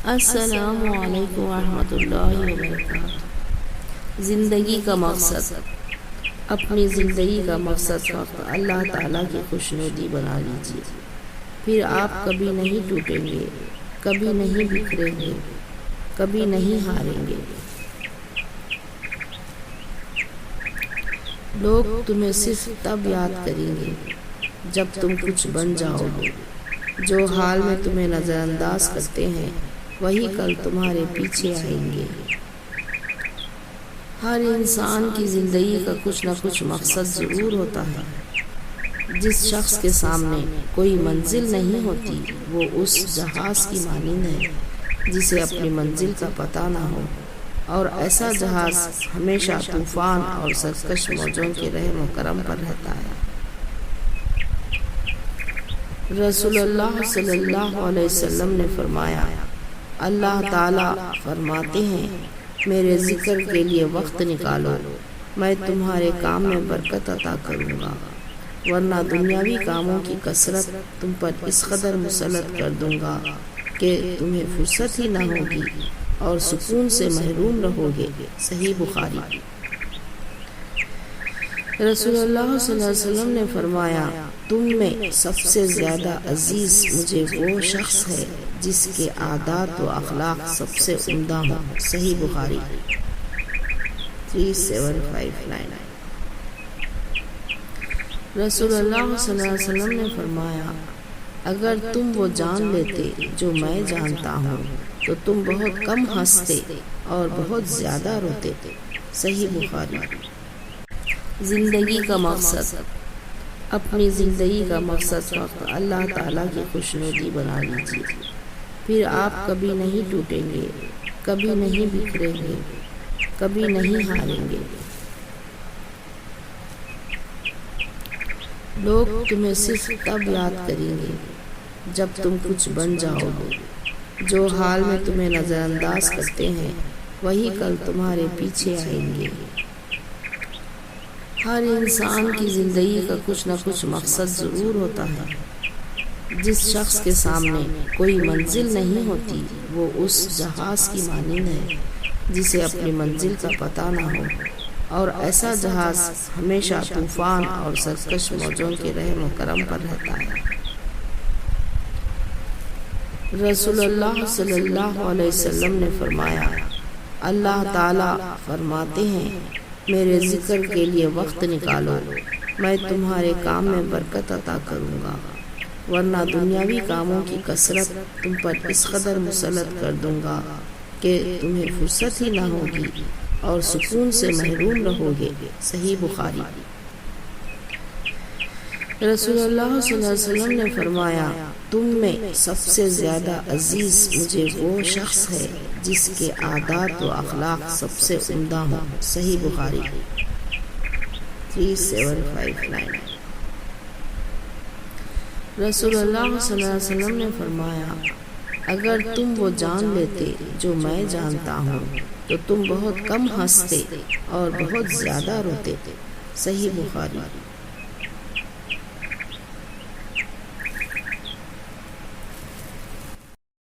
السلام علیکم ورحمۃ اللہ وبرکاتہ۔ زندگی کا مقصد، اپنی زندگی کا مقصد فقط اللہ تعالیٰ کی خوشنودی بنا لیجیے، پھر آپ کبھی نہیں ٹوٹیں گے، کبھی نہیں بکھریں گے، کبھی نہیں ہاریں گے۔ لوگ تمہیں صرف تب یاد کریں گے جب تم کچھ بن جاؤ گے۔ جو حال میں تمہیں نظر انداز کرتے ہیں وہی کل تمہارے پیچھے آئیں گے۔ ہر انسان کی زندگی کا کچھ نہ کچھ مقصد ضرور ہوتا ہے۔ جس شخص کے سامنے کوئی منزل نہیں ہوتی وہ اس جہاز کی مانند ہے جسے اپنی منزل کا پتہ نہ ہو، اور ایسا جہاز ہمیشہ طوفان اور سرکش موجوں کے رحم و کرم پر رہتا ہے۔ رسول اللہ صلی اللہ علیہ وسلم نے فرمایا، اللہ تعالیٰ فرماتے ہیں، میرے ذکر کے لیے وقت نکالو، میں تمہارے کام میں برکت عطا کروں گا، ورنہ دنیاوی کاموں کی کثرت تم پر اس قدر مسلط کر دوں گا کہ تمہیں فرصت ہی نہ ہوگی اور سکون سے محروم رہو گے۔ صحیح بخاری۔ رسول اللہ صلی اللہ علیہ وسلم نے فرمایا، تم میں سب سے زیادہ عزیز مجھے وہ شخص ہے جس کے عادات و اخلاق سب سے عمدہ ہوں۔ صحیح بخاری 3759۔ رسول اللہ صلی اللہ علیہ وسلم نے فرمایا، اگر تم وہ جان لیتے جو میں جانتا ہوں تو تم بہت کم ہنستے اور بہت زیادہ روتے۔ صحیح بخاری۔ زندگی کا مقصد، اپنی زندگی کا مقصد فقط اللہ تعالیٰ کی خوشنودی بنا لیجیے، پھر آپ کبھی نہیں ٹوٹیں گے، کبھی نہیں بکھریں گے، کبھی نہیں ہاریں گے۔ لوگ تمہیں صرف تب یاد کریں گے جب تم کچھ بن جاؤ گے۔ جو حال میں تمہیں نظر انداز کرتے ہیں وہی کل تمہارے پیچھے آئیں گے۔ ہر انسان کی زندگی کا کچھ نہ کچھ مقصد ضرور ہوتا ہے۔ جس شخص کے سامنے کوئی منزل نہیں ہوتی وہ اس جہاز کی مانند ہے جسے اپنی منزل کا پتہ نہ ہو، اور ایسا جہاز ہمیشہ طوفان اور سرکش موجوں کے رحم و کرم پر رہتا ہے۔ رسول اللہ صلی اللہ علیہ وسلم نے فرمایا، اللہ تعالیٰ فرماتے ہیں، میرے ذکر کے لیے وقت نکالو، میں تمہارے کام میں برکت عطا کروں گا، ورنہ دنیاوی کاموں کی کثرت تم پر اس قدر مسلط کر دوں گا کہ تمہیں فرصت ہی نہ ہوگی اور سکون سے محروم رہو گے۔ صحیح بخاری۔ رسول اللہ صلی اللہ علیہ وسلم نے فرمایا، تم میں سب سے زیادہ عزیز مجھے وہ شخص ہے جس کے عادات و اخلاق سب سے عمدہ ہوں۔ صحیح بخاری 3759۔ رسول اللہ صلی اللہ علیہ وسلم نے فرمایا، اگر تم وہ جان لیتے جو میں جانتا ہوں تو تم بہت کم ہنستے اور بہت زیادہ روتے۔ صحیح بخاری۔